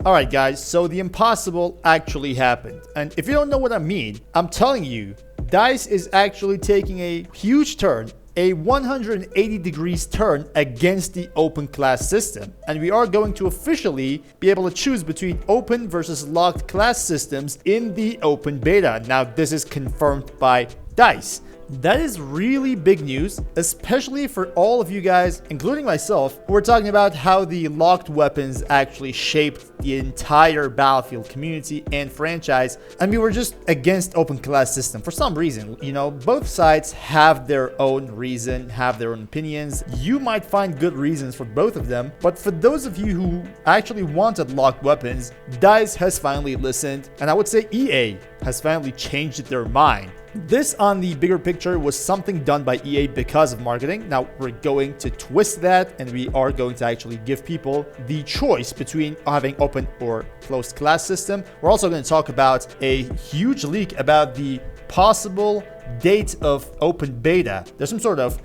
Alright guys, so the impossible actually happened. And if you don't know what I mean, I'm telling you, DICE is actually taking a huge turn, a 180 degrees turn against the open class system. And we are going to officially be able to choose between open versus locked class systems in the open beta. Now this is confirmed by DICE. That is really big news, especially for all of you guys, including myself, who are talking about how the locked weapons actually shaped the entire Battlefield community and franchise, and we were just against open class system for some reason. You know, both sides have their own reason, have their own opinions. You might find good reasons for both of them, but for those of you who actually wanted locked weapons, DICE has finally listened, and I would say EA has finally changed their mind. This, on the bigger picture, was something done by EA because of marketing. Now we're going to twist that, and we are going to actually give people the choice between having open or closed class system. We're also going to talk about a huge leak about the possible date of open beta. There's some sort of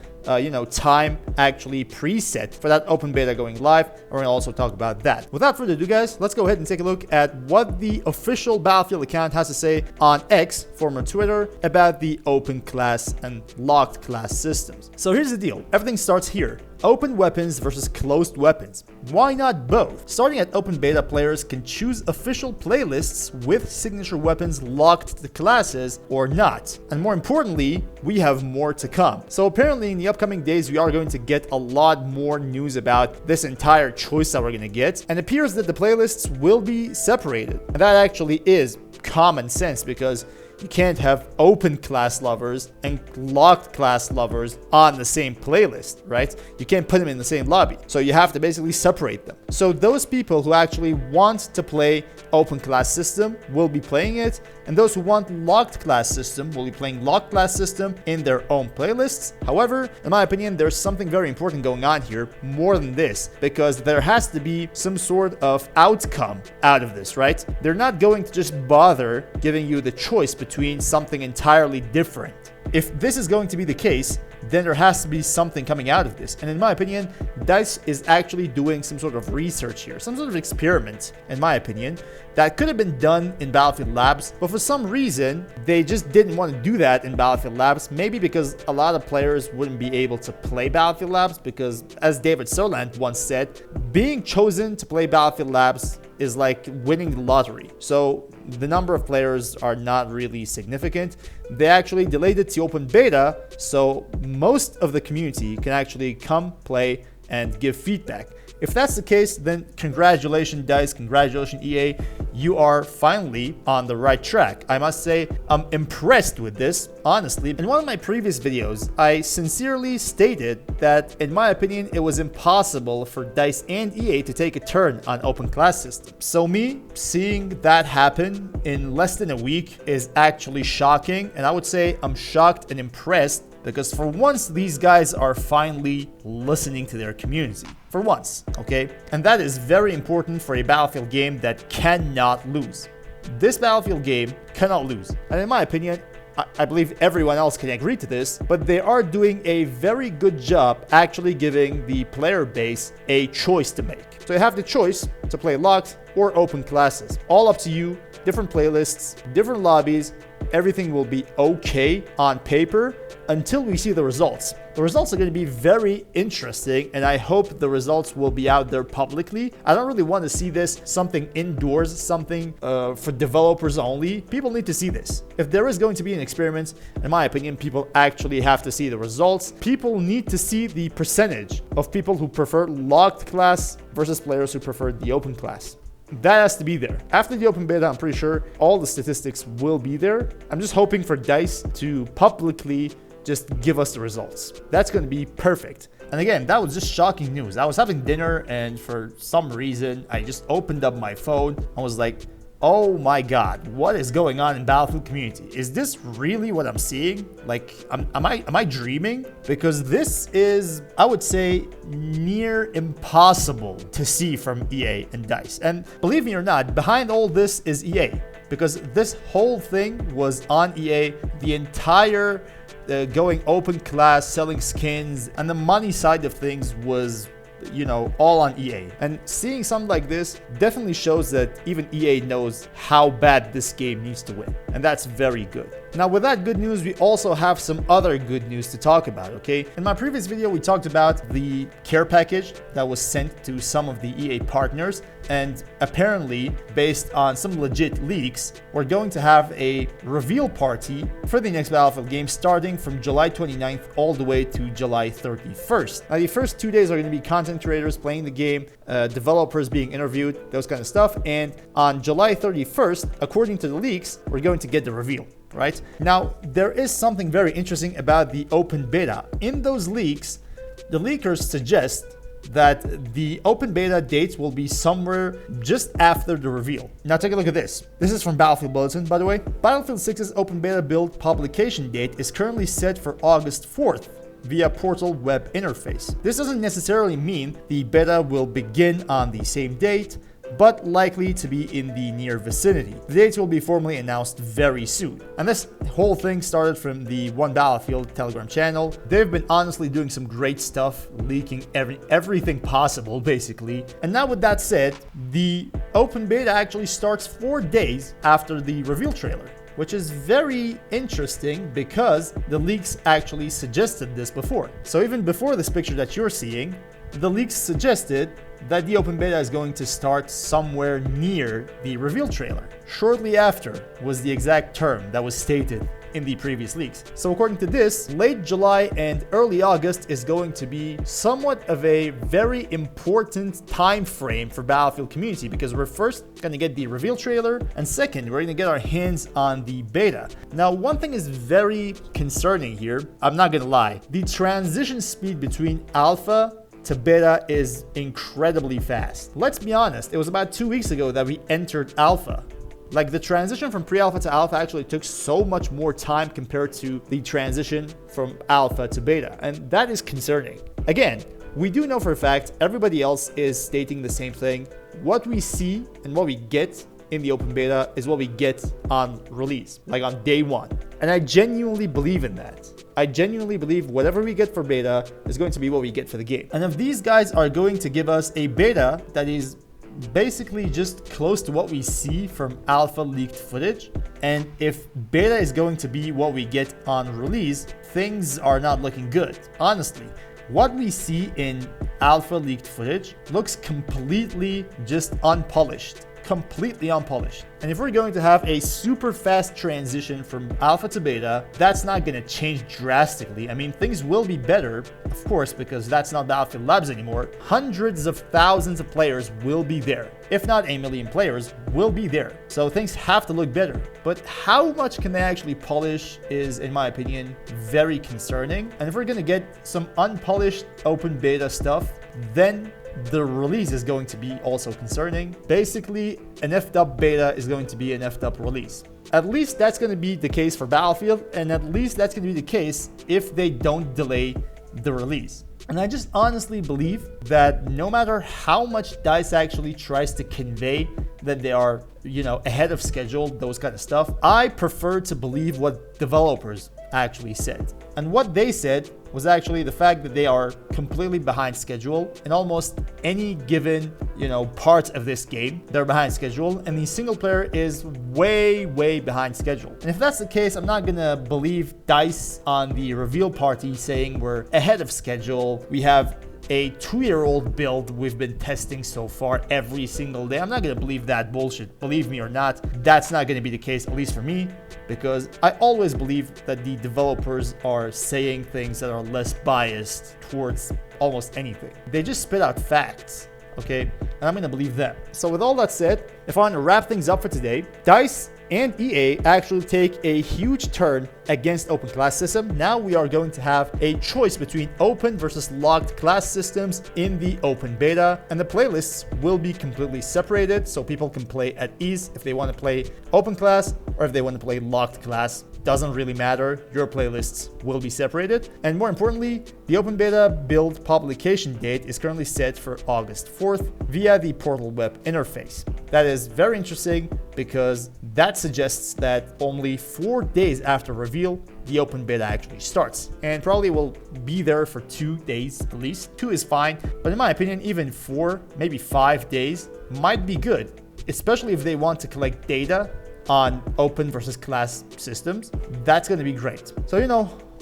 time actually preset for that open beta going live. We're going to also talk about that. Without further ado, guys, let's go ahead and take a look at what the official Battlefield account has to say on X, former Twitter, about the open class and locked class systems. So here's the deal. Everything starts here. Open weapons versus closed weapons. Why not both? Starting at open beta, players can choose official playlists with signature weapons locked to classes or not. And more importantly, we have more to come. So apparently in the upcoming days, we are going to get a lot more news about this entire choice that we're going to get. And it appears that the playlists will be separated. And that actually is common sense, because you can't have open class lovers and locked class lovers on the same playlist, right? You can't put them in the same lobby. So you have to basically separate them. So those people who actually want to play open class system will be playing it, and those who want locked class system will be playing locked class system in their own playlists. However, in my opinion, there's something very important going on here, more than this, because there has to be some sort of outcome out of this, right? They're not going to just bother giving you the choice between something entirely different. If this is going to be the case, then there has to be something coming out of this. And in my opinion, DICE is actually doing some sort of research here, some sort of experiment, in my opinion, that could have been done in Battlefield Labs, but for some reason, they just didn't want to do that in Battlefield Labs. Maybe because a lot of players wouldn't be able to play Battlefield Labs, because as David Soland once said, being chosen to play Battlefield Labs is like winning the lottery. So the number of players are not really significant. They actually delayed it to open beta, so most of the community can actually come play and give feedback. If that's the case, then congratulations DICE, congratulations EA, you are finally on the right track. I must say, I'm impressed with this, honestly. In one of my previous videos, I sincerely stated that, in my opinion, it was impossible for DICE and EA to take a turn on open class systems. So me seeing that happen in less than a week is actually shocking, and I would say I'm shocked and impressed, because for once, these guys are finally listening to their community. For once, okay? And that is very important for a Battlefield game that cannot lose. This Battlefield game cannot lose. And in my opinion, I believe everyone else can agree to this, but they are doing a very good job actually giving the player base a choice to make. So you have the choice to play locked or open classes. All up to you, different playlists, different lobbies. Everything will be okay on paper until we see the results. The results are going to be very interesting, and I hope the results will be out there publicly. I don't really want to see this something indoors, something for developers only. People need to see this. If there is going to be an experiment, in my opinion, people actually have to see the results. People need to see the percentage of people who prefer locked class versus players who prefer the open class. That has to be there. After the open beta, I'm pretty sure all the statistics will be there. I'm just hoping for DICE to publicly just give us the results. That's going to be perfect. And again, that was just shocking news. I was having dinner, and for some reason, I just opened up my phone and was like, oh my god, what is going on in Battlefield community? Is this really what I'm seeing? Like, am I dreaming? Because this is, I would say, near impossible to see from EA and DICE. And believe me or not, behind all this is EA, because this whole thing was on EA. The entire going open class, selling skins, and the money side of things was all on EA. And seeing something like this definitely shows that even EA knows how bad this game needs to win. And that's very good. Now, with that good news, we also have some other good news to talk about, okay? In my previous video, we talked about the care package that was sent to some of the EA partners. And apparently, based on some legit leaks, we're going to have a reveal party for the next Battlefield game starting from July 29th all the way to July 31st. Now, the first 2 days are going to be content creators playing the game, developers being interviewed, those kind of stuff. And on July 31st, according to the leaks, we're going to get the reveal. Right? Now, there is something very interesting about the open beta. In those leaks, the leakers suggest that the open beta dates will be somewhere just after the reveal. Now take a look at this. This is from Battlefield Bulletin, by the way. Battlefield 6's open beta build publication date is currently set for August 4th via Portal web interface. This doesn't necessarily mean the beta will begin on the same date, but likely to be in the near vicinity. The dates will be formally announced very soon. And this whole thing started from the One Battlefield Telegram channel. They've been honestly doing some great stuff, leaking everything possible, basically. And now with that said, the open beta actually starts 4 days after the reveal trailer, which is very interesting because the leaks actually suggested this before. So even before this picture that you're seeing, the leaks suggested that the open beta is going to start somewhere near the reveal trailer. Shortly after was the exact term that was stated in the previous leaks. So according to this, late July and early August is going to be somewhat of a very important time frame for Battlefield community, because we're first going to get the reveal trailer, and second, we're going to get our hands on the beta. Now, one thing is very concerning here. I'm not going to lie. The transition speed between alpha to beta is incredibly fast. Let's be honest, it was about 2 weeks ago that we entered alpha. Like, the transition from pre-alpha to alpha actually took so much more time compared to the transition from alpha to beta, and that is concerning. Again, we do know for a fact everybody else is stating the same thing. What we see and what we get in the open beta is what we get on release, like on day one. And I genuinely believe in that. I genuinely believe whatever we get for beta is going to be what we get for the game. And if these guys are going to give us a beta that is basically just close to what we see from alpha leaked footage, and if beta is going to be what we get on release, things are not looking good. Honestly, what we see in alpha leaked footage looks completely just unpolished. Completely unpolished. And if we're going to have a super fast transition from alpha to beta, that's not going to change drastically. I mean, things will be better, of course, because that's not Battlefield Labs anymore. Hundreds of thousands of players will be there. If not a million players will be there. So things have to look better. But how much can they actually polish is, in my opinion, very concerning. And if we're going to get some unpolished open beta stuff, then the release is going to be also concerning. Basically, an effed up beta is going to be an effed up release. At least that's going to be the case for Battlefield, and at least that's going to be the case if they don't delay the release. And I just honestly believe that no matter how much DICE actually tries to convey that they are, ahead of schedule, those kind of stuff, I prefer to believe what developers actually said. And what they said was actually the fact that they are completely behind schedule in almost any given, part of this game. They're behind schedule, and the single player is way behind schedule. And if that's the case, I'm not gonna believe DICE on the reveal party saying we're ahead of schedule. We have a 2-year-old build we've been testing so far every single day. I'm not going to believe that bullshit. Believe me or not, that's not going to be the case, at least for me, because I always believe that the developers are saying things that are less biased towards almost anything. They just spit out facts, okay? And I'm going to believe them. So with all that said, if I want to wrap things up for today, DICE and EA actually take a huge turn against open class system. Now we are going to have a choice between open versus locked class systems in the open beta, and the playlists will be completely separated so people can play at ease if they want to play open class or if they want to play locked class. Doesn't really matter, your playlists will be separated. And more importantly, the open beta build publication date is currently set for August 4th via the Portal web interface. That is very interesting because that suggests that only 4 days after reveal, the open beta actually starts, and probably will be there for 2 days at least. 2 is fine, but in my opinion, even 4, maybe 5 days might be good, especially if they want to collect data on open versus class systems. That's going to be great. So,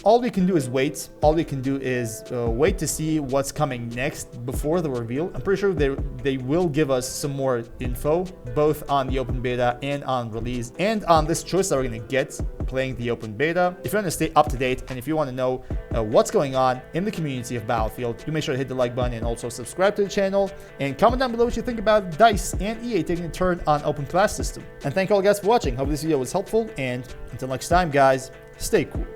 all we can do is wait. All we can do is wait to see what's coming next before the reveal. I'm pretty sure they will give us some more info, both on the open beta and on release, and on this choice that we're going to get playing the open beta. If you want to stay up to date and if you want to know what's going on in the community of Battlefield, do make sure to hit the like button and also subscribe to the channel, and comment down below what you think about DICE and EA taking a turn on open class system. And thank you all guys for watching. Hope this video was helpful, and until next time guys, stay cool.